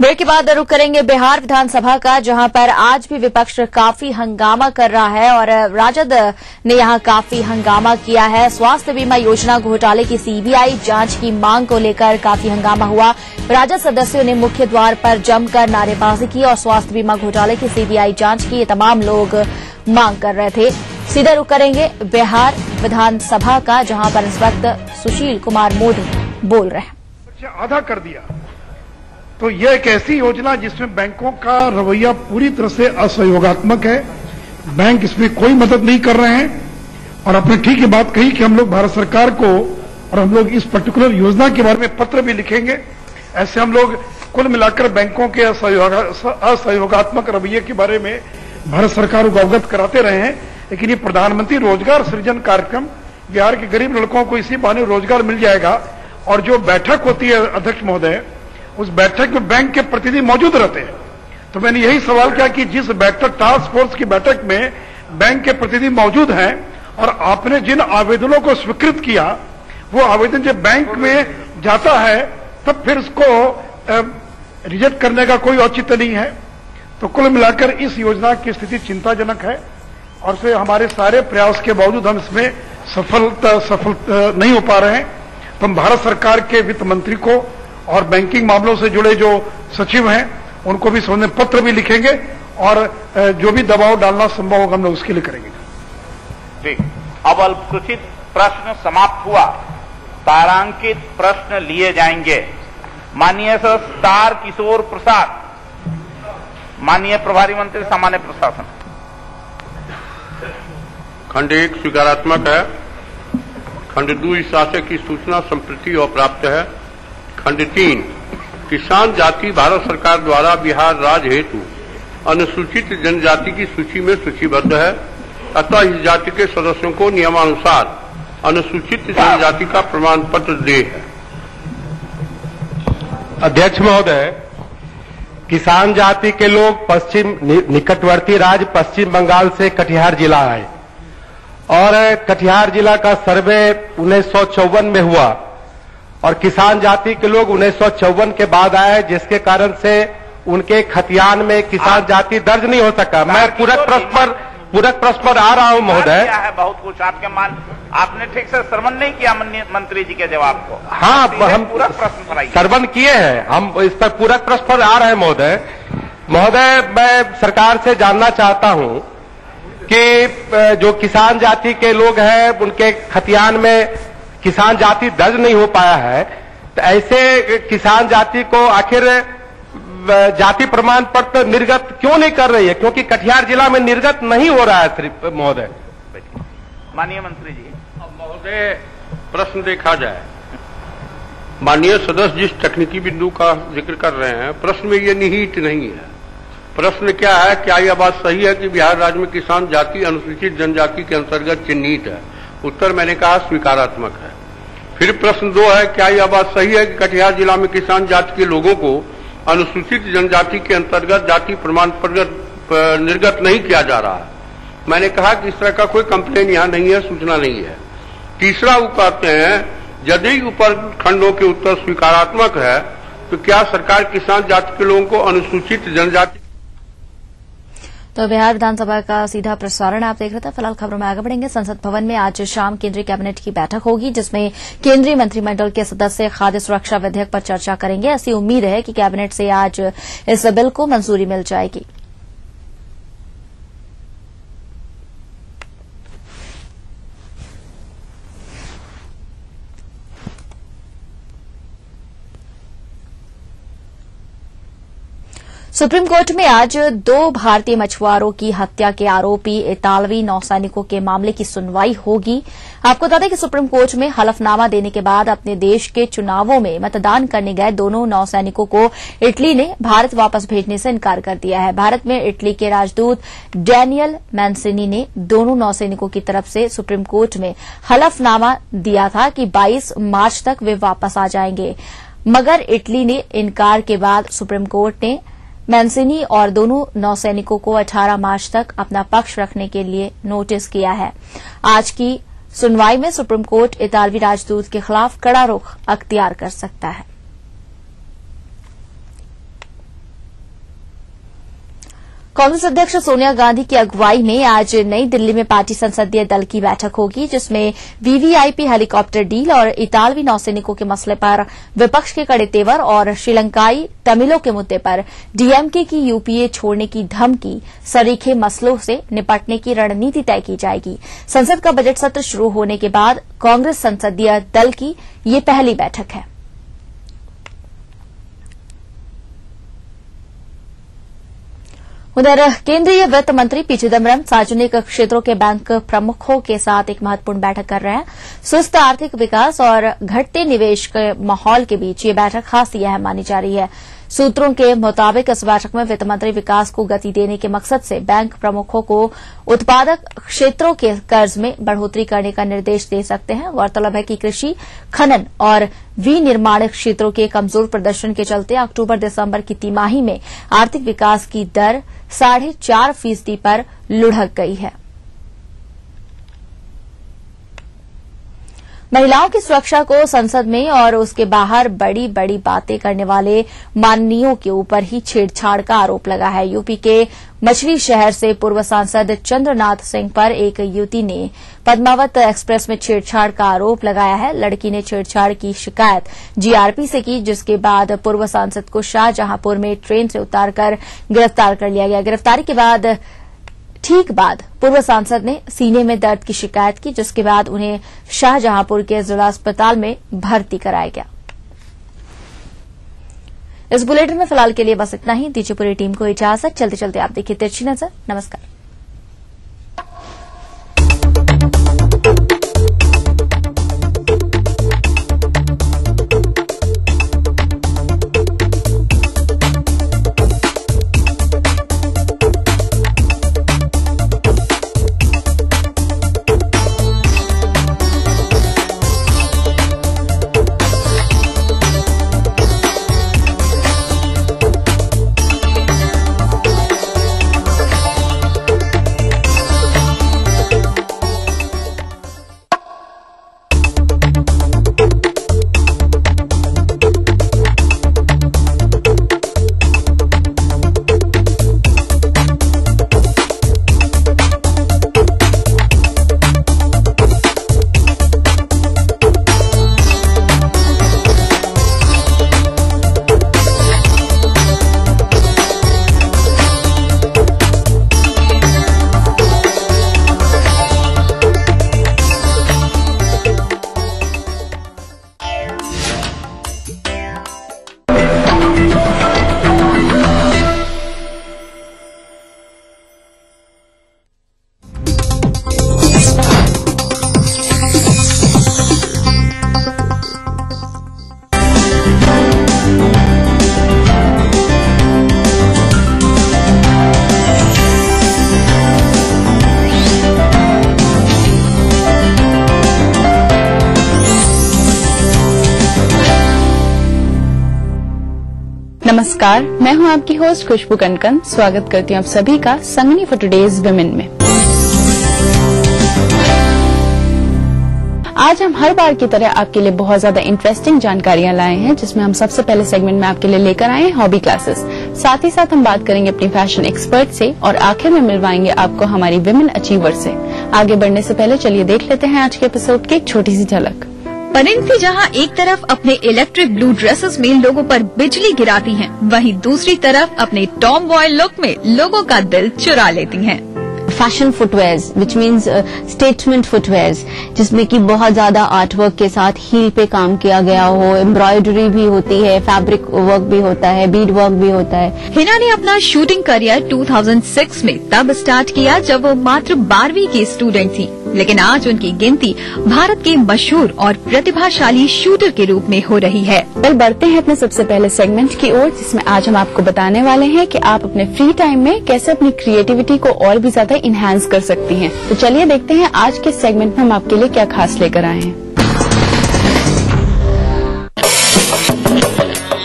Break के बाद रुख करेंगे बिहार विधानसभा का, जहां पर आज भी विपक्ष काफी हंगामा कर रहा है और राजद ने यहां काफी हंगामा किया है। स्वास्थ्य बीमा योजना घोटाले की सीबीआई जांच की मांग को लेकर काफी हंगामा हुआ। राजद सदस्यों ने मुख्य द्वार पर जमकर नारेबाजी की और स्वास्थ्य बीमा घोटाले की सीबीआई जांच की ये तमाम लोग मांग कर रहे थे। सीधे रुख करेंगे बिहार विधानसभा का, जहां पर इस वक्त सुशील कुमार मोदी बोल रहे हैं। आधा कर दिया तो यह एक ऐसी योजना जिसमें बैंकों का रवैया पूरी तरह से असहयोगात्मक है। बैंक इसमें कोई मदद नहीं कर रहे हैं और आपने ठीक ये बात कही कि हम लोग भारत सरकार को और हम लोग इस पर्टिकुलर योजना के बारे में पत्र भी लिखेंगे। ऐसे हम लोग कुल मिलाकर बैंकों के असहयोगात्मक रवैये के बारे में भारत सरकार को अवगत कराते रहे हैं। लेकिन ये प्रधानमंत्री रोजगार सृजन कार्यक्रम, बिहार के गरीब लड़कों को इसी बहाने रोजगार मिल जाएगा। और जो बैठक होती है अध्यक्ष महोदय, उस बैठक में बैंक के प्रतिनिधि मौजूद रहते हैं। तो मैंने यही सवाल किया कि जिस बैठक टास्क फोर्स की बैठक में बैंक के प्रतिनिधि मौजूद हैं और आपने जिन आवेदनों को स्वीकृत किया, वो आवेदन जब बैंक में जाता है तब फिर उसको रिजेक्ट करने का कोई औचित्य नहीं है। तो कुल मिलाकर इस योजना की स्थिति चिंताजनक है और से हमारे सारे प्रयास के बावजूद हम इसमें सफल नहीं हो पा रहे हैं। तो हम भारत सरकार के वित्त मंत्री को और बैंकिंग मामलों से जुड़े जो सचिव हैं उनको भी समझने पत्र भी लिखेंगे और जो भी दबाव डालना संभव होगा हम लोग उसके लिए करेंगे। जी, अब अल्पसूचित प्रश्न समाप्त हुआ। तारांकित प्रश्न लिए जाएंगे। माननीय तार किशोर प्रसाद, माननीय प्रभारी मंत्री सामान्य प्रशासन। खंड 1 स्वीकारात्मक है। खंड 2 इस आशय की सूचना संप्रति और प्राप्त है। खंड 3 किसान जाति भारत सरकार द्वारा बिहार राज्य हेतु अनुसूचित जनजाति की सूची में सूचीबद्ध है, अतः इस जाति के सदस्यों को नियमानुसार अनुसूचित जनजाति का प्रमाण पत्र दे है। अध्यक्ष महोदय, किसान जाति के लोग पश्चिम निकटवर्ती राज्य पश्चिम बंगाल से कटिहार जिला आए और कटिहार जिला का सर्वे 1954 में हुआ और किसान जाति के लोग 1954 के बाद आए, जिसके कारण से उनके खतियान में किसान जाति दर्ज नहीं हो सका। मैं पूरक प्रश्न पर आ रहा हूं महोदय। है बहुत कुछ आपके आपने ठीक से श्रवण नहीं किया मंत्री जी के जवाब को। हाँ, हम पूरक प्रश्न पर श्रवण किए हैं, हम इस पर पूरक प्रश्न पर आ रहे हैं महोदय। मैं सरकार से जानना चाहता हूं कि जो किसान जाति के लोग हैं उनके खतियान में किसान जाति दर्ज नहीं हो पाया है, तो ऐसे किसान जाति को आखिर जाति प्रमाण पत्र निर्गत क्यों नहीं कर रही है? क्योंकि कटिहार जिला में निर्गत नहीं हो रहा है महोदय। माननीय मंत्री जी। अब महोदय प्रश्न देखा जाए, माननीय सदस्य जिस तकनीकी बिंदु का जिक्र कर रहे हैं, प्रश्न में ये निहित नहीं है। प्रश्न क्या है, क्या यह बात सही है कि बिहार राज्य में किसान जाति अनुसूचित जनजाति के अंतर्गत चिन्हित है? उत्तर मैंने कहा स्वीकारात्मक है। फिर प्रश्न 2 है, क्या यह बात सही है कि कटिहार जिला में किसान जाति के लोगों को अनुसूचित जनजाति के अंतर्गत जाति प्रमाण पत्र निर्गत नहीं किया जा रहा है? मैंने कहा कि इस तरह का कोई कंप्लेन यहाँ नहीं है, सूचना नहीं है। तीसरा वो कहते हैं, यदि ऊपर खंडों के उत्तर स्वीकारात्मक है तो क्या सरकार किसान जाति के लोगों को अनुसूचित जनजाति। तो बिहार विधानसभा का सीधा प्रसारण आप देख रहे थे। फिलहाल खबरों में आगे बढ़ेंगे। संसद भवन में आज शाम केंद्रीय कैबिनेट की बैठक होगी, जिसमें केंद्रीय मंत्रिमंडल के सदस्य खाद्य सुरक्षा विधेयक पर चर्चा करेंगे। ऐसी उम्मीद है कि कैबिनेट से आज इस बिल को मंजूरी मिल जाएगी। सुप्रीम कोर्ट में आज 2 भारतीय मछुआरों की हत्या के आरोपी इतालवी नौसैनिकों के मामले की सुनवाई होगी। आपको बता दें कि सुप्रीम कोर्ट में हलफनामा देने के बाद अपने देश के चुनावों में मतदान करने गए दोनों नौसैनिकों को इटली ने भारत वापस भेजने से इनकार कर दिया है। भारत में इटली के राजदूत डैनियल मैंसिनी ने दोनों नौसैनिकों की तरफ से सुप्रीम कोर्ट में हलफनामा दिया था कि 22 मार्च तक वे वापस आ जाएंगे, मगर इटली ने इनकार के बाद सुप्रीम कोर्ट ने मैंसिनी और दोनों नौसैनिकों को 18 मार्च तक अपना पक्ष रखने के लिए नोटिस किया है। आज की सुनवाई में सुप्रीम कोर्ट इतालवी राजदूत के खिलाफ कड़ा रुख अख्तियार कर सकता है। कांग्रेस अध्यक्ष सोनिया गांधी की अगुवाई में आज नई दिल्ली में पार्टी संसदीय दल की बैठक होगी, जिसमें वीवीआईपी हेलीकॉप्टर डील और इतालवी नौसैनिकों के मसले पर विपक्ष के कड़े तेवर और श्रीलंकाई तमिलों के मुद्दे पर डीएमके की यूपीए छोड़ने की धमकी सरीखे मसलों से निपटने की रणनीति तय की जाएगी। संसद का बजट सत्र शुरू होने के बाद कांग्रेस संसदीय दल की ये पहली बैठक है। उधर केंद्रीय वित्त मंत्री पी चिदम्बरम सार्वजनिक क्षेत्रों के बैंक प्रमुखों के साथ एक महत्वपूर्ण बैठक कर रहे हैं। सुस्त आर्थिक विकास और घटते निवेश के माहौल के बीच ये बैठक खासी अहम मानी जा रही है। सूत्रों के मुताबिक इस बैठक में वित्त मंत्री विकास को गति देने के मकसद से बैंक प्रमुखों को उत्पादक क्षेत्रों के कर्ज में बढ़ोतरी करने का निर्देश दे सकते हैं। गौरतलब है कि कृषि, खनन और विनिर्माण क्षेत्रों के कमजोर प्रदर्शन के चलते अक्टूबर-दिसंबर की तिमाही में आर्थिक विकास की दर 4.5% पर लुढ़क गई है। महिलाओं की सुरक्षा को संसद में और उसके बाहर बड़ी बड़ी बातें करने वाले माननीयों के ऊपर ही छेड़छाड़ का आरोप लगा है। यूपी के मछली शहर से पूर्व सांसद चंद्रनाथ सिंह पर एक युवती ने पद्मावत एक्सप्रेस में छेड़छाड़ का आरोप लगाया है। लड़की ने छेड़छाड़ की शिकायत जीआरपी से की, जिसके बाद पूर्व सांसद को शाहजहांपुर में ट्रेन से उतारकर गिरफ्तार कर लिया गया। गिरफ्तारी के ठीक बाद पूर्व सांसद ने सीने में दर्द की शिकायत की, जिसके बाद उन्हें शाहजहांपुर के जिला अस्पताल में भर्ती कराया गया। इस बुलेटिन में फिलहाल के लिए बस इतना ही। दीजिए पूरी टीम को इजाजत। चलते चलते आप देखिए तिरछी नजर। नमस्कार। नमस्कार, मैं हूं आपकी होस्ट खुशबू कनकन। स्वागत करती हूं आप सभी का संगनी फॉर टुडेज विमेन में। आज हम हर बार की तरह आपके लिए बहुत ज्यादा इंटरेस्टिंग जानकारियां लाए हैं, जिसमें हम सबसे पहले सेगमेंट में आपके लिए लेकर आए हैं हॉबी क्लासेस। साथ ही साथ हम बात करेंगे अपनी फैशन एक्सपर्ट से और आखिर में मिलवाएंगे आपको हमारी विमेन अचीवर से। आगे बढ़ने से पहले चलिए देख लेते हैं आज के एपिसोड की एक छोटी सी झलक। परिणीति जहां एक तरफ अपने इलेक्ट्रिक ब्लू ड्रेसेस में लोगों पर बिजली गिराती हैं, वहीं दूसरी तरफ अपने टॉम बॉय लुक में लोगों का दिल चुरा लेती हैं। Fashion footwears which means statement footwears, जिसमें कि बहुत ज्यादा आर्ट वर्क के साथ हील पे काम किया गया हो, एम्ब्रॉयडरी भी होती है, फैब्रिक वर्क भी होता है, बीड वर्क भी होता है। हिना ने अपना शूटिंग करियर 2006 में तब स्टार्ट किया जब वो मात्र 12वीं की स्टूडेंट थी, लेकिन आज उनकी गिनती भारत के मशहूर और प्रतिभाशाली शूटर के रूप में हो रही है। कल बढ़ते हैं अपने सबसे पहले सेगमेंट की ओर, जिसमें आज हम आपको बताने वाले हैं कि आप अपने फ्री टाइम में कैसे अपनी क्रिएटिविटी को और भी ज्यादा इनहैंस कर सकती हैं। तो चलिए देखते हैं आज के सेगमेंट में हम आपके लिए क्या खास लेकर आए हैं।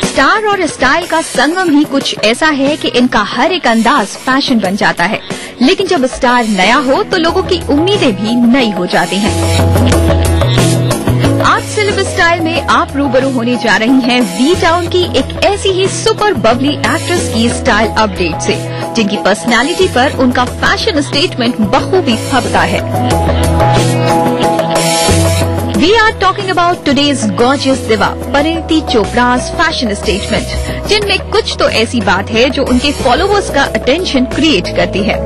स्टार और स्टाइल का संगम ही कुछ ऐसा है कि इनका हर एक अंदाज फैशन बन जाता है, लेकिन जब स्टार नया हो तो लोगों की उम्मीदें भी नई हो जाती हैं। आज सिलेबस स्टाइल में आप रूबरू होने जा रही हैं वी टाउन की एक ऐसी ही सुपर बबली एक्ट्रेस की स्टाइल अपडेट से, जिनकी पर्सनालिटी पर उनका फैशन स्टेटमेंट बखूबी फबता है। We are talking about today's gorgeous diva, Parineeti चोपड़ा's fashion statement, जिनमें कुछ तो ऐसी बात है जो उनके फॉलोवर्स का अटेंशन क्रिएट करती है।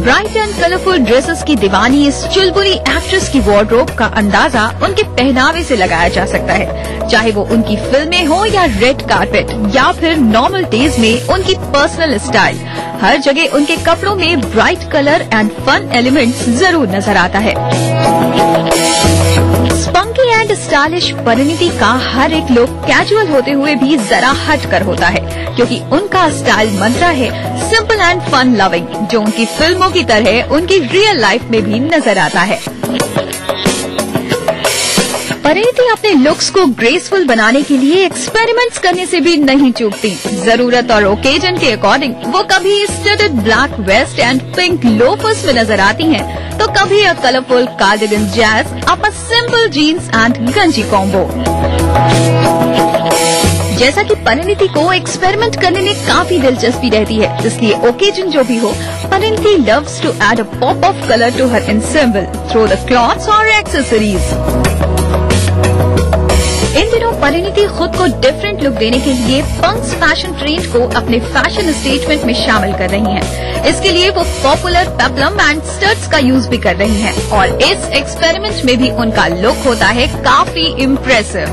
ब्राइट एंड कलरफुल ड्रेसेस की दीवानी इस चुलबुली एक्ट्रेस की वार्डरोब का अंदाजा उनके पहनावे से लगाया जा सकता है, चाहे वो उनकी फिल्में हो या रेड कारपेट या फिर नॉर्मल डेज में उनकी पर्सनल स्टाइल। हर जगह उनके कपड़ों में bright colour and fun elements जरूर नजर आता है। स्पंकी एंड स्टाइलिश परिणीति का हर एक लुक कैजुअल होते हुए भी जरा हट कर होता है, क्योंकि उनका स्टाइल मंत्र है सिंपल एंड फन लविंग, जो उनकी फिल्मों की तरह उनकी रियल लाइफ में भी नजर आता है। परिणीति अपने लुक्स को ग्रेसफुल बनाने के लिए एक्सपेरिमेंट्स करने से भी नहीं चूकती। जरूरत और ओकेजन के अकॉर्डिंग वो कभी studded black vest and pink loafers में नजर आती हैं, तो कभी a colourful cardigan jazz up a simple jeans and गंजी कॉम्बो। जैसा कि परिणीति को एक्सपेरिमेंट करने में काफी दिलचस्पी रहती है, इसलिए ओकेजन जो भी हो, Parineeti loves to add a pop of colour to her ensemble through the clothes और एक्सेसरीज। इन दिनों परिणीति खुद को डिफरेंट लुक देने के लिए पंक्स फैशन ट्रेंड को अपने फैशन स्टेटमेंट में शामिल कर रही हैं। इसके लिए वो पॉपुलर पेप्लम एंड स्टड्स का यूज भी कर रही हैं, और इस एक्सपेरिमेंट में भी उनका लुक होता है काफी इम्प्रेसिव।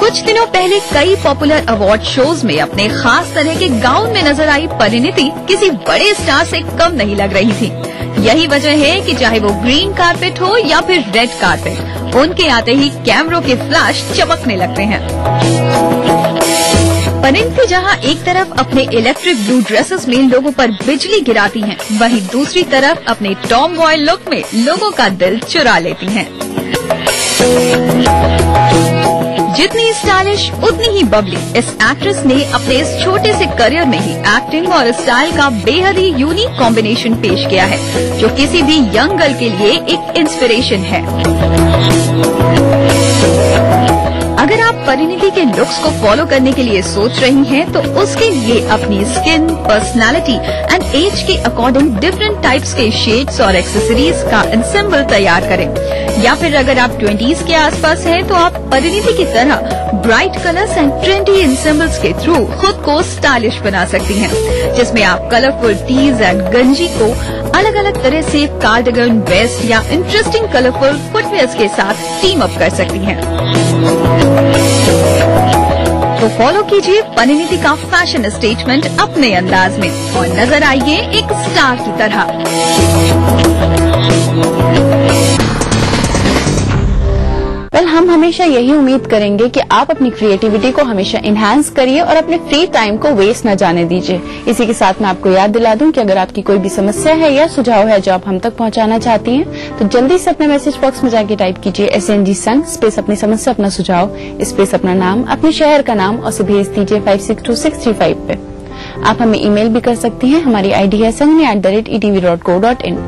कुछ दिनों पहले कई पॉपुलर अवार्ड शोज में अपने खास तरह के गाउन में नजर आई परिणीति किसी बड़े स्टार से कम नहीं लग रही थी। यही वजह है कि चाहे वो ग्रीन कारपेट हो या फिर रेड कारपेट, उनके आते ही कैमरों के फ्लैश चमकने लगते हैं। परिणीति जहां एक तरफ अपने इलेक्ट्रिक ब्लू ड्रेसेस में लोगों पर बिजली गिराती हैं, वहीं दूसरी तरफ अपने टॉम बॉय लुक में लोगों का दिल चुरा लेती हैं। जितनी स्टाइलिश उतनी ही बबली, इस एक्ट्रेस ने अपने इस छोटे से करियर में ही एक्टिंग और स्टाइल का बेहद ही यूनिक कॉम्बिनेशन पेश किया है, जो किसी भी यंग गर्ल के लिए एक इंस्पिरेशन है। अगर आप परिणीति के लुक्स को फॉलो करने के लिए सोच रही हैं, तो उसके लिए अपनी स्किन, पर्सनालिटी एंड एज के अकॉर्डिंग डिफरेंट टाइप्स के शेड्स और एक्सेसरीज का एंसेम्बल तैयार करें। या फिर अगर आप 20s के आसपास हैं, तो आप परिणीति की तरह ब्राइट कलर्स एंड ट्रेंडी एंसेम्बल्स के थ्रू खुद को स्टाइलिश बना सकती हैं, जिसमें आप कलरफुल टीज एंड गंजी को अलग अलग तरह से कार्डिगन, वेस्ट या इंटरेस्टिंग कलरफुल फुटवेयर्स के साथ टीम अप कर सकती हैं। तो फॉलो कीजिए परिणीति का फैशन स्टेटमेंट अपने अंदाज में और नजर आइए एक स्टार की तरह। हम हमेशा यही उम्मीद करेंगे कि आप अपनी क्रिएटिविटी को हमेशा इन्हांस करिए और अपने फ्री टाइम को वेस्ट न जाने दीजिए। इसी के साथ मैं आपको याद दिला दूं कि अगर आपकी कोई भी समस्या है या सुझाव है जो आप हम तक पहुंचाना चाहती हैं, तो जल्दी से अपने मैसेज बॉक्स में जाके टाइप कीजिए SNG संग स्पेस अपनी समस्या अपना सुझाव स्पेस अपना नाम अपने शहर का नाम और से भेज दीजिए 5626635 पे। आप हमें ईमेल भी कर सकती हैं। हमारी ID है sanghni@etv.co.in।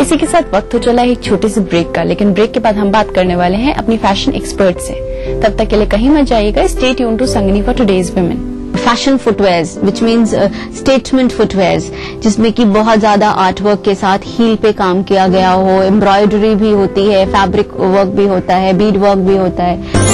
इसी के साथ वक्त हो चला है एक छोटे से ब्रेक का, लेकिन ब्रेक के बाद हम बात करने वाले हैं अपनी फैशन एक्सपर्ट से। तब तक के लिए कहीं मत जाइएगा। Stay tuned to Sangini for today's women. Fashion footwears which means statement footwears, जिसमें कि बहुत ज्यादा आर्टवर्क के साथ हील पे काम किया गया हो, एम्ब्रॉयडरी भी होती है, फैब्रिक वर्क भी होता है, बीड वर्क भी होता है।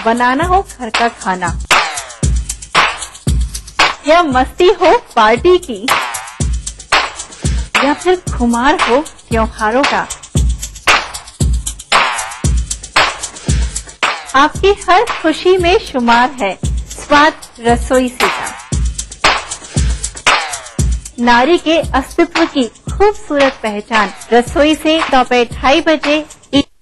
बनाना हो घर का खाना या मस्ती हो पार्टी की या फिर खुमार हो त्योहारों का, आपकी हर खुशी में शुमार है स्वाद रसोई से का। नारी के अस्तित्व की खूबसूरत पहचान रसोई से दोपहर 2:30 बजे।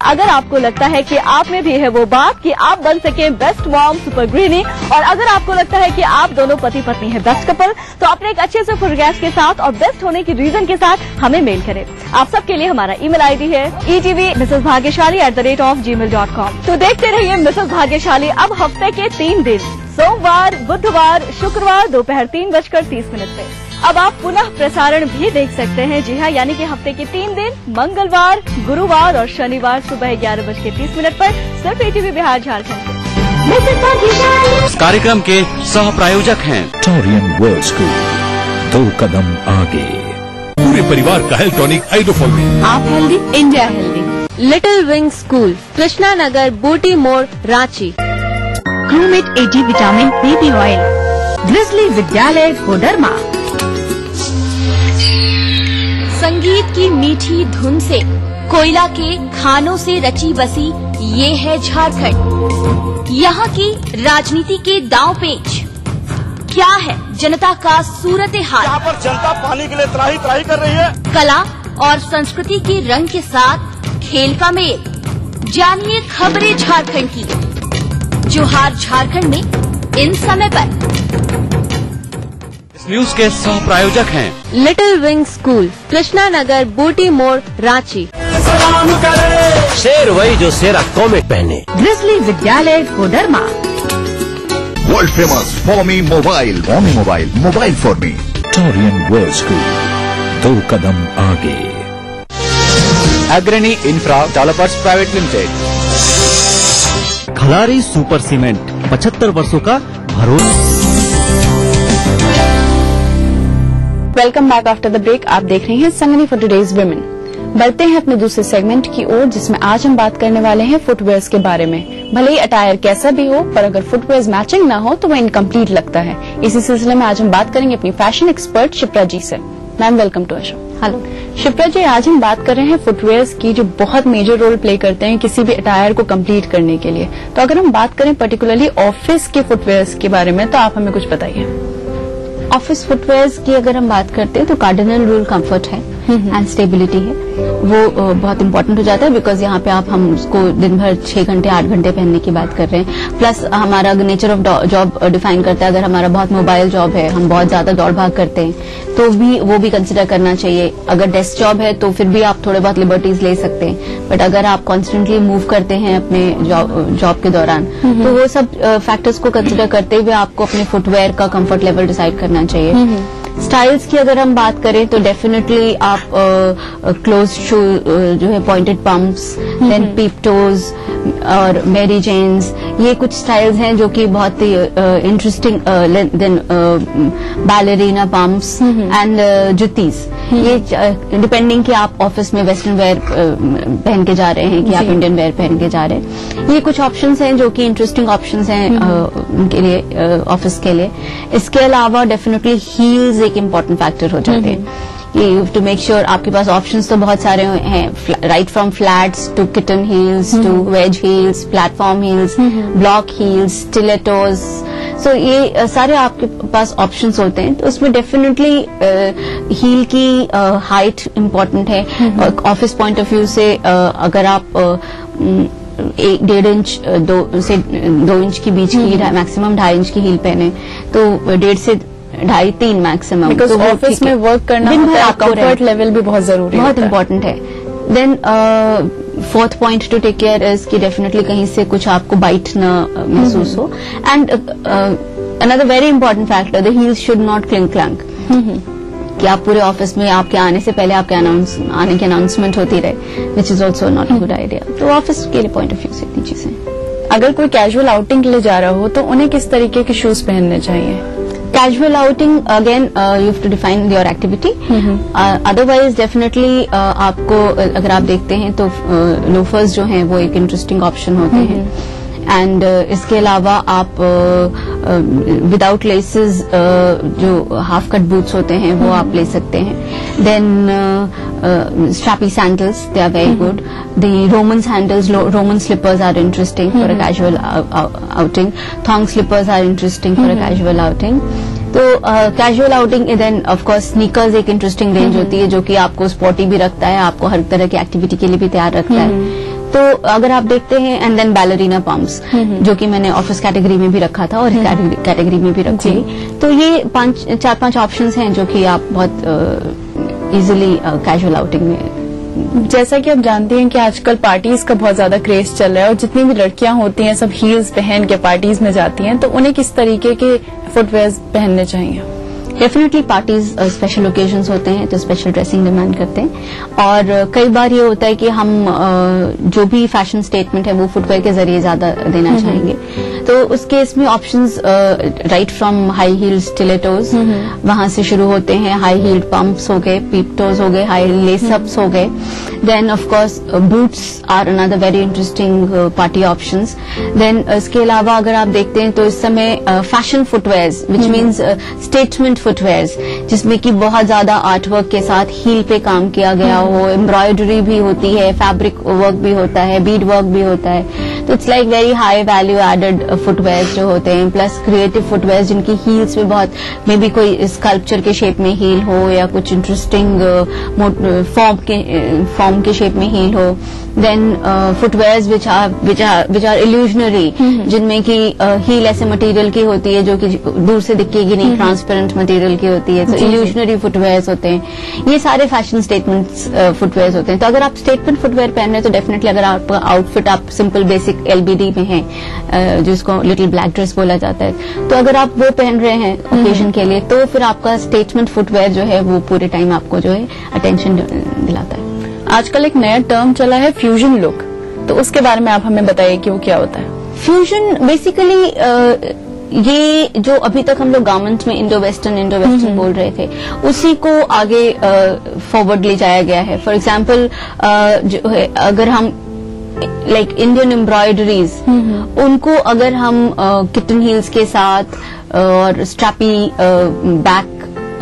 अगर आपको लगता है कि आप में भी है वो बात कि आप बन सके बेस्ट मॉम, सुपर गृहिणी, और अगर आपको लगता है कि आप दोनों पति पत्नी है बेस्ट कपल, तो अपने एक अच्छे से फोटोग्राफ के साथ और बेस्ट होने की रीजन के साथ हमें मेल करें। आप सबके लिए हमारा ईमेल आईडी है etv@gmail.com। तो देखते रहिए मिसेस भाग्यशाली अब हफ्ते के 3 दिन, सोमवार, बुधवार, शुक्रवार दोपहर 3:30 पे। अब आप पुनः प्रसारण भी देख सकते हैं। जी हाँ, यानी कि हफ्ते के 3 दिन, मंगलवार, गुरुवार और शनिवार सुबह 11:30 पर सिर्फ ETV बिहार झारखंड पे। इस कार्यक्रम के सह प्रायोजक हैं टोरियन वर्ल्ड स्कूल, 2 कदम आगे। पूरे परिवार का हेल्थ टॉनिक हाइड्रोफॉर्मिन। आप healthy, India healthy. Little wing school, Krishna Nagar, Booty More, Ranchi. ग्रूमेट AG vitamin baby oil, Grizzly Vidyalaya Koderma. संगीत की मीठी धुन से, कोयला के खानों से रची बसी ये है झारखंड। यहाँ की राजनीति के दांव पेच, क्या है जनता का सूरत हाल। यहाँ पर जनता पानी के लिए त्राही त्राही कर रही है। कला और संस्कृति के रंग के साथ खेल का मेल। जानिए खबरें झारखंड की। जोहार झारखंड में इन समय पर। न्यूज के सह प्रायोजक हैं little wing school, Krishna Nagar, Booty More, Ranchi. शेर वही जो शेरा कॉमेट पहने। Grizzly Vidyalaya Koderma. World famous Formi mobile, mobile for me. Torian world school, 2 कदम आगे। अग्रणी infra developers private limited. Khalari super cement, 75 वर्षों का भरोसा। Welcome back after the break. आप देख रहे हैं संगनी फॉर टुडेज वुमेन। बढ़ते हैं अपने दूसरे सेगमेंट की ओर, जिसमें आज हम बात करने वाले हैं फुटवेयर्स के बारे में। भले ही अटायर कैसा भी हो, पर अगर फुटवेयर्स मैचिंग ना हो तो वह इनकम्प्लीट लगता है। इसी सिलसिले में आज हम बात करेंगे अपनी फैशन एक्सपर्ट शिप्रा जी से। Ma'am, welcome to our show. Hello Shipra ji, आज हम बात कर रहे हैं फुटवेयर्स की, जो बहुत मेजर रोल प्ले करते हैं किसी भी अटायर को कंप्लीट करने के लिए। तो अगर हम बात करें पर्टिकुलरली ऑफिस के फुटवेयर्स के बारे में, तो आप हमें कुछ बताइए। ऑफिस फुटवेयर्स की अगर हम बात करते हैं तो कार्डिनल रूल कंफर्ट है एंड स्टेबिलिटी है, वो बहुत इंपॉर्टेंट हो जाता है। बिकॉज यहाँ पे हम उसको दिन भर 6 घंटे 8 घंटे पहनने की बात कर रहे हैं। प्लस हमारा नेचर ऑफ जॉब डिफाइन करता है। अगर हमारा बहुत मोबाइल जॉब है, हम बहुत ज्यादा दौड़ भाग करते हैं, तो भी वो भी कंसिडर करना चाहिए। अगर डेस्क जॉब है तो फिर भी आप थोड़े बहुत लिबर्टीज ले सकते हैं, बट अगर आप कॉन्स्टेंटली मूव करते हैं अपने जॉब के दौरान, तो वो सब फैक्टर्स को कंसिडर करते हुए आपको अपने फुटवेयर का कंफर्ट लेवल डिसाइड करना चाहिए। स्टाइल्स की अगर हम बात करें तो डेफिनेटली आप क्लोज शू जो है, पॉइंटेड पम्प्स, देन पीप टोज और मेरी जेन्स, ये कुछ स्टाइल्स हैं जो कि बहुत ही interesting. Then ballerina pumps and juttis, ये डिपेंडिंग कि आप ऑफिस में वेस्टर्न वेयर पहन के जा रहे हैं कि आप इंडियन वेयर पहन के जा रहे हैं। ये कुछ ऑप्शंस हैं जो कि इंटरेस्टिंग ऑप्शंस हैं उनके लिए, ऑफिस के लिए। इसके अलावा डेफिनेटली हील्स एक इम्पॉर्टेंट फैक्टर हो जाते हैं। यू टू मेक श्योर आपके पास ऑप्शंस तो बहुत सारे हैं, right from flats to kitten heels to wedge heels, platform heels, block heels, stilettos. So ये सारे आपके पास ऑप्शंस होते हैं। तो उसमें डेफिनेटली हील की हाइट इम्पॉर्टेंट है। ऑफिस पॉइंट ऑफ व्यू से अगर आप 1.5 इंच 2 इंच की बीच की, मैक्सिमम 2.5 इंच की हील पहने, तो 1.5 से 2.5-3 मैक्सिमम। बिकॉज ऑफिस में वर्क करना होता है, कंफर्ट लेवल भी बहुत जरूरी है, बहुत इंपॉर्टेंट है। Then 4th point to take care is कि डेफिनेटली कहीं से कुछ आपको बाइट न महसूस हो। And another very important factor, the heels should not clink clank, कि आप पूरे ऑफिस में आपके आने से पहले आपके आने की अनाउंसमेंट होती रहे, which is also not a good idea. तो ऑफिस के लिए पॉइंट ऑफ व्यू से इतनी चीजें। अगर कोई कैजुअल आउटिंग के लिए जा रहा हो तो उन्हें किस तरीके के शूज पहनने चाहिए? Casual outing, again, you have to define your activity. Otherwise, definitely, आपको अगर आप देखते हैं तो लोफर्स जो हैं वो एक इंटरेस्टिंग ऑप्शन होते हैं। एंड इसके अलावा आप विदाउट लेसेस जो हाफ कट बूट्स होते हैं वो आप ले सकते हैं. Then strappy sandals, they are very good. The Roman sandals, Roman slippers are interesting for a casual outing. Thong slippers are interesting for a casual outing. तो casual outing, then of course sneakers एक interesting range होती है जो कि आपको sporty भी रखता है, आपको हर तरह की एक्टिविटी के लिए भी तैयार रखता है. तो अगर आप देखते हैं, एंड देन बैलरीना पम्प्स जो कि मैंने ऑफिस कैटेगरी में भी रखा था और कैटेगरी में भी रखूंगी. तो ये 4-5 ऑप्शंस हैं जो कि आप बहुत इजीली कैजुअल आउटिंग में. जैसा कि आप जानते हैं कि आजकल पार्टीज का बहुत ज्यादा क्रेज चल रहा है और जितनी भी लड़कियां होती हैं सब हील्स पहन के पार्टीज में जाती हैं, तो उन्हें किस तरीके के फुटवेयर पहनने चाहिए? डेफिनेटली पार्टीज स्पेशल ओकेजन्स होते हैं तो स्पेशल ड्रेसिंग डिमांड करते हैं. और कई बार ये होता है कि हम जो भी फैशन स्टेटमेंट है वो फुटवेयर के जरिए ज्यादा देना चाहेंगे. तो उस केस में options right from high heel stilettos वहां से शुरू होते हैं. हाई हील्ड पंप्स हो गए, पीप टोज हो गए, हाई लेसअप्स हो गए. Then of course boots are another very interesting party options. Then इसके अलावा अगर आप देखते हैं तो इस समय fashion footwears which means statement footwears जिसमें कि बहुत ज्यादा आर्टवर्क के साथ हील पे काम किया गया हो, एम्ब्रॉयडरी भी होती है, फैब्रिक वर्क भी होता है, बीड वर्क भी होता है. तो it's like very high value added footwears जो होते हैं. प्लस क्रिएटिव फुटवेयर्स जिनकी हील्स में बहुत मे बी कोई स्कल्पचर के शेप में हील हो या कुछ इंटरेस्टिंग फॉर्म के शेप में हील हो. Then footwears which are illusionary जिनमें की हील ऐसे मटेरियल की होती है जो कि दूर से दिखेगी नहीं, ट्रांसपेरेंट मटेरियल की होती है. तो इल्यूजनरी फुटवेयर्स होते हैं. ये सारे फैशन स्टेटमेंट्स फुटवेयर्स होते हैं. तो अगर आप स्टेटमेंट फुटवेयर पहन रहे हैं तो डेफिनेटली अगर आपका आउटफिट आप सिंपल बेसिक एलबीडी में है जिसको लिटिल ब्लैक ड्रेस बोला जाता है, तो अगर आप वो पहन रहे हैं ओकेजन के लिए तो फिर आपका स्टेटमेंट फुटवेयर जो है वो पूरे टाइम आपको जो है अटेंशन दिलाता है. आजकल एक नया टर्म चला है फ्यूजन लुक, तो उसके बारे में आप हमें बताइए कि वो क्या होता है. फ्यूजन बेसिकली ये जो अभी तक हम लोग गारमेंट्स में इंडो वेस्टर्न बोल रहे थे उसी को आगे फॉरवर्ड ले जाया गया है. फॉर एग्जाम्पल जो है अगर हम लाइक इंडियन एम्ब्रॉयडरीज उनको अगर हम किटन हील्स के साथ और strappy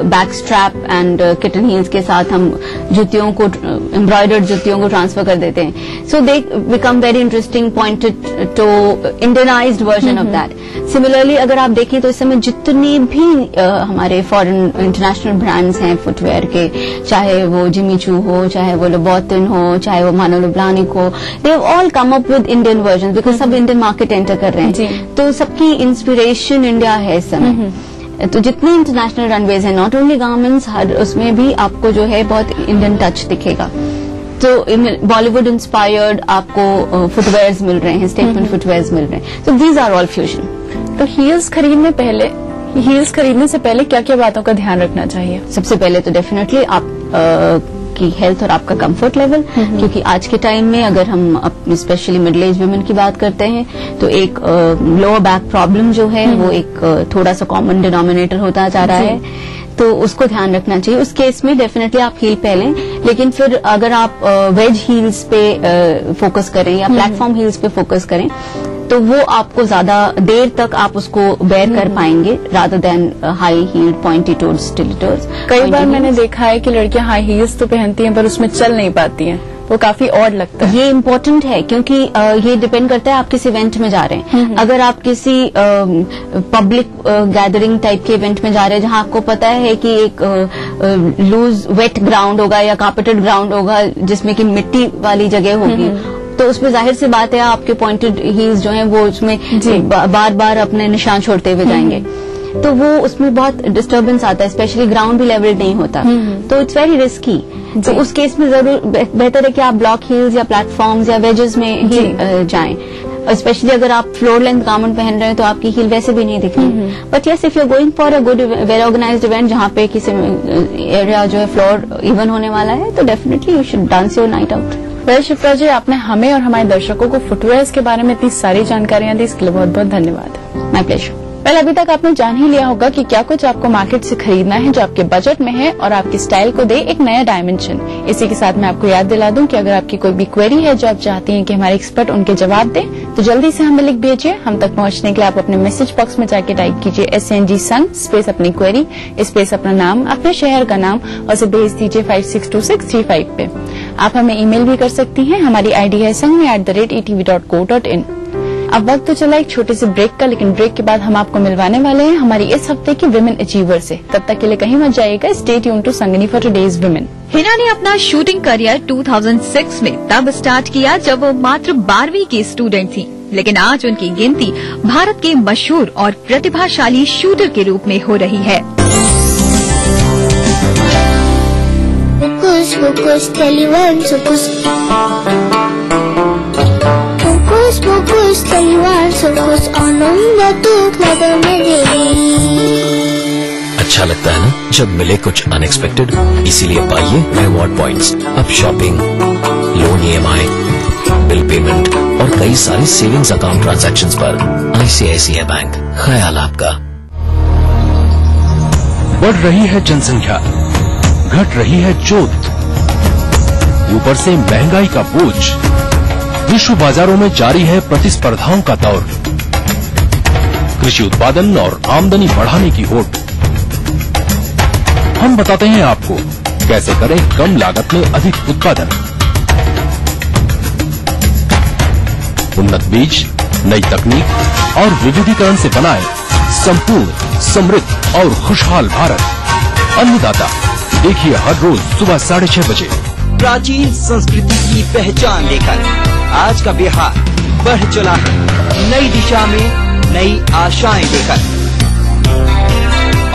back strap and kitten heels के साथ हम जुतियों को एम्ब्रॉयडर्ड जुतियों को ट्रांसफर कर देते हैं. So they become very interesting pointed to Indianised version of that. Similarly अगर आप देखें तो इस समय जितने भी हमारे फॉरेन इंटरनेशनल ब्रांड्स हैं फुटवेयर के, चाहे वो जिमी चू हो, चाहे वो लोबॉटन हो, चाहे वो मानोलो ब्लानिक हो, they have all come up with Indian version because सब इंडियन मार्केट एंटर कर रहे हैं. तो सबकी इंस्पिरेशन इंडिया है इस समय. तो जितने इंटरनेशनल रनवेज हैं, नॉट ओनली गारमेंट्स, हर उसमें भी आपको जो है बहुत इंडियन टच दिखेगा. तो बॉलीवुड इंस्पायर्ड आपको फुटवेयर्स मिल रहे हैं, स्टेटमेंट फुटवेयर्स मिल रहे हैं. तो दीज आर ऑल फ्यूजन. तो हील्स खरीदने से पहले क्या क्या बातों का ध्यान रखना चाहिए? सबसे पहले तो डेफिनेटली आप की हेल्थ और आपका कंफर्ट लेवल, क्योंकि आज के टाइम में अगर हम स्पेशली मिडिल एज वुमेन की बात करते हैं तो एक लोअर बैक प्रॉब्लम जो है वो एक थोड़ा सा कॉमन डिनोमिनेटर होता जा रहा है. तो उसको ध्यान रखना चाहिए. उस केस में डेफिनेटली आप हील पहलें, लेकिन फिर अगर आप वेज हील्स पे फोकस करें या प्लेटफॉर्म हील्स पे फोकस करें तो वो आपको ज्यादा देर तक आप उसको बेयर कर पाएंगे rather than high heeled pointy toed stilettos. कई बार मैंने देखा है कि लड़कियां हाई हील्स तो पहनती हैं पर उसमें चल नहीं पाती हैं, वो काफी ऑड लगता है. ये इम्पोर्टेंट है क्योंकि ये डिपेंड करता है आप किस इवेंट में जा रहे हैं. अगर आप किसी पब्लिक गैदरिंग टाइप के इवेंट में जा रहे हैं जहां आपको पता है कि एक लूज वेट ग्राउंड होगा या कार्पेटेड ग्राउंड होगा जिसमें कि मिट्टी वाली जगह होगी, तो उसमें जाहिर सी बात है आपके पॉइंटेड हील्स जो हैं वो उसमें बार बार अपने निशान छोड़ते हुए जाएंगे. तो वो उसमें बहुत डिस्टर्बेंस आता है, स्पेशली ग्राउंड भी लेवल नहीं होता. तो इट्स वेरी रिस्की. तो उस केस में जरूर बेहतर है कि आप ब्लॉक हील्स या प्लेटफॉर्म्स या वेजेस में ही जाएं. स्पेशली अगर आप फ्लोर लेंथ गारमेंट पहन रहे हैं तो आपकी हील वैसे भी नहीं दिख रही. But yes, if you are going for a good well organised event जहां पे किसी एरिया जो है फ्लोर इवन होने वाला है तो definitely you should dance your night out. Well Shipra ji, आपने हमें और हमारे दर्शकों को फुटवेयर्स के बारे में इतनी सारी जानकारियां दी, इसके लिए बहुत बहुत धन्यवाद. My pleasure. वेल, अभी तक आपने जान ही लिया होगा कि क्या कुछ आपको मार्केट से खरीदना है जो आपके बजट में है और आपकी स्टाइल को दे एक नया डायमेंशन। इसी के साथ मैं आपको याद दिला दूं कि अगर आपकी कोई भी क्वेरी है जो आप चाहती हैं कि हमारे एक्सपर्ट उनके जवाब दें, तो जल्दी से हमें लिख भेजिए। हम तक पहुंचने के लिए आप अपने मैसेज बॉक्स में जाके टाइप कीजिए SNG संग स्पेस अपनी क्वेरी स्पेस अपना नाम, अपने शहर का नाम और उसे भेज दीजिए 562635 पे। आप हमें ईमेल भी कर सकती हैं। हमारी ID है sangmi@etv.co.in। अब वक्त तो चला एक छोटे से ब्रेक का, लेकिन ब्रेक के बाद हम आपको मिलवाने वाले हैं हमारी इस हफ्ते की विमेन अचीवर से। तब तक के लिए कहीं मत जाइएगा। Stay tuned to Sangini for today's women. Hina ने अपना शूटिंग करियर 2006 में तब स्टार्ट किया जब वो मात्र 12वीं की स्टूडेंट थी, लेकिन आज उनकी गिनती भारत के मशहूर और प्रतिभाशाली शूटर के रूप में हो रही है। अच्छा लगता है ना जब मिले कुछ अनएक्सपेक्टेड, इसीलिए पाइए रिवॉर्ड पॉइंट्स। अब shopping, loan EMI, bill payment और कई सारे सेविंग्स अकाउंट ट्रांजैक्शंस पर ICICI बैंक, ख्याल आपका। बढ़ रही है जनसंख्या, घट रही है जोत, ऊपर से महंगाई का बोझ, विश्व बाजारों में जारी है प्रतिस्पर्धाओं का दौर, कृषि उत्पादन और आमदनी बढ़ाने की होड़। हम बताते हैं आपको कैसे करें कम लागत में अधिक उत्पादन। उन्नत बीज, नई तकनीक और विविधीकरण से बनाए संपूर्ण, समृद्ध और खुशहाल भारत। अन्नदाता देखिए हर रोज सुबह 6:30 बजे। प्राचीन संस्कृति की पहचान लेकर आज का बिहार बढ़ चला है नई दिशा में, नई आशाएं लेकर,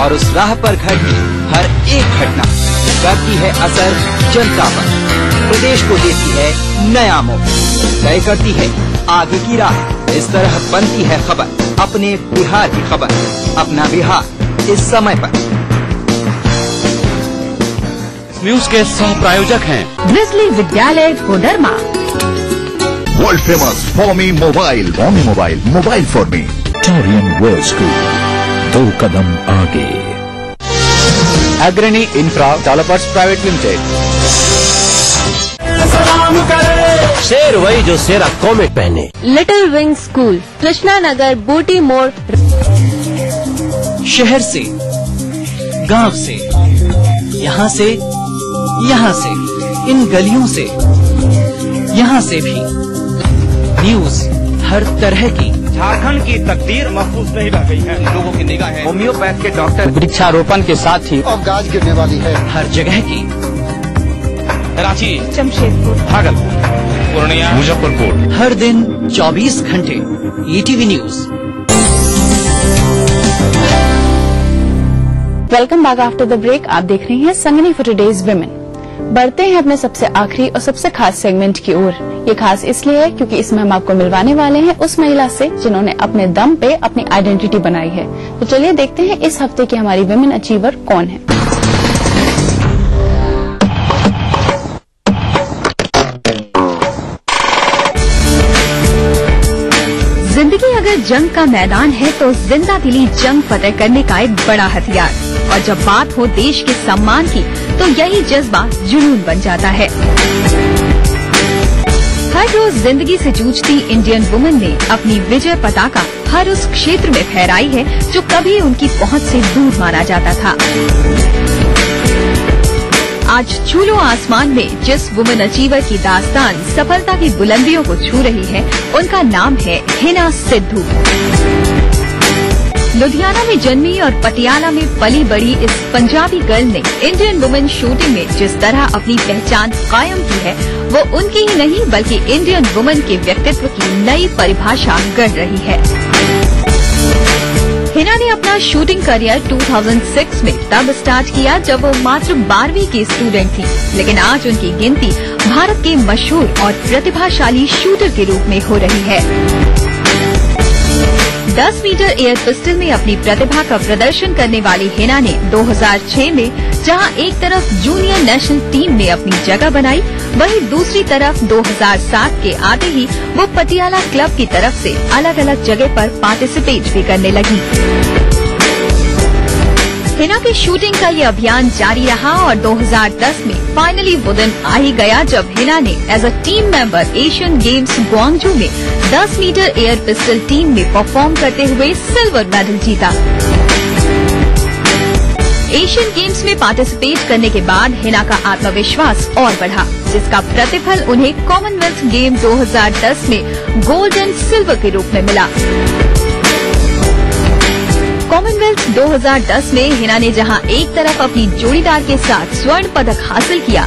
और उस राह पर घटती हर एक घटना करती है असर जनता पर, प्रदेश को देती है नया मोड़, तय करती है आगे की राह। इस तरह बनती है खबर, अपने बिहार की खबर, अपना बिहार इस समय पर। न्यूज के सह प्रायोजक हैं Grizzly Vidyalaya Koderma, world famous Formi mobile, mobile for me, Torian world school, 2 कदम आगे, अग्रणी इंफ्रा डेवलपर्स प्राइवेट लिमिटेड। शेर वही जो शेरा कॉमेट पहने। Little wing school, Krishna Nagar, Booty More. शहर से, गांव से, यहाँ से, इन गलियों से, यहाँ से भी न्यूज हर तरह की। झारखंड की तकदीर महफूज नहीं रह गई है। लोगों की निगाहें होम्योपैथ के डॉक्टर, वृक्षारोपण के साथ ही और गाज गिरने वाली है हर जगह की। रांची, जमशेदपुर, भागलपुर, पूर्णिया, मुजफ्फरपुर, हर दिन 24 घंटे ETV news. Welcome back after the break. आप देख रही हैं संगनी फॉर टुडेज विमेन। बढ़ते हैं अपने सबसे आखिरी और सबसे खास सेगमेंट की ओर। ये खास इसलिए है क्योंकि इसमें हम आपको मिलवाने वाले हैं उस महिला से जिन्होंने अपने दम पे अपनी आइडेंटिटी बनाई है। तो चलिए देखते हैं इस हफ्ते की हमारी विमेन अचीवर कौन है। जिंदगी अगर जंग का मैदान है तो जिंदा दिली जंग फतेह करने का एक बड़ा हथियार, और जब बात हो देश के सम्मान की तो यही जज्बा जुनून बन जाता है। हर रोज जिंदगी से जूझती इंडियन वुमन ने अपनी विजय पताका हर उस क्षेत्र में फहराई है जो कभी उनकी पहुंच से दूर माना जाता था। आज छूलो आसमान में जिस वुमेन अचीवर की दास्तान सफलता की बुलंदियों को छू रही है, उनका नाम है हिना सिद्धू। लुधियाना में जन्मी और पटियाला में पली बड़ी इस पंजाबी गर्ल ने इंडियन वुमेन शूटिंग में जिस तरह अपनी पहचान कायम की है, वो उनकी ही नहीं बल्कि इंडियन वुमेन के व्यक्तित्व की नई परिभाषा गढ़ रही है। हिना ने अपना शूटिंग करियर 2006 में तब स्टार्ट किया जब वो मात्र 12वीं की स्टूडेंट थी, लेकिन आज उनकी गिनती भारत के मशहूर और प्रतिभाशाली शूटर के रूप में हो रही है। 10 मीटर एयर पिस्टल में अपनी प्रतिभा का प्रदर्शन करने वाली हिना ने 2006 में जहां एक तरफ जूनियर नेशनल टीम में अपनी जगह बनाई, वहीं दूसरी तरफ 2007 के आते ही वो पटियाला क्लब की तरफ से अलग अलग जगह पर पार्टिसिपेट भी करने लगी। हिना की शूटिंग का ये अभियान जारी रहा और 2010 में फाइनली वो दिन आ ही गया जब हिना ने as a team member Asian Games Guangzhou में 10 मीटर एयर पिस्टल टीम में परफॉर्म करते हुए सिल्वर मेडल जीता। एशियन गेम्स में पार्टिसिपेट करने के बाद हिना का आत्मविश्वास और बढ़ा, जिसका प्रतिफल उन्हें कॉमनवेल्थ गेम 2010 में गोल्ड एंड सिल्वर के रूप में मिला। कॉमनवेल्थ 2010 में हिना ने जहां एक तरफ अपनी जोड़ीदार के साथ स्वर्ण पदक हासिल किया,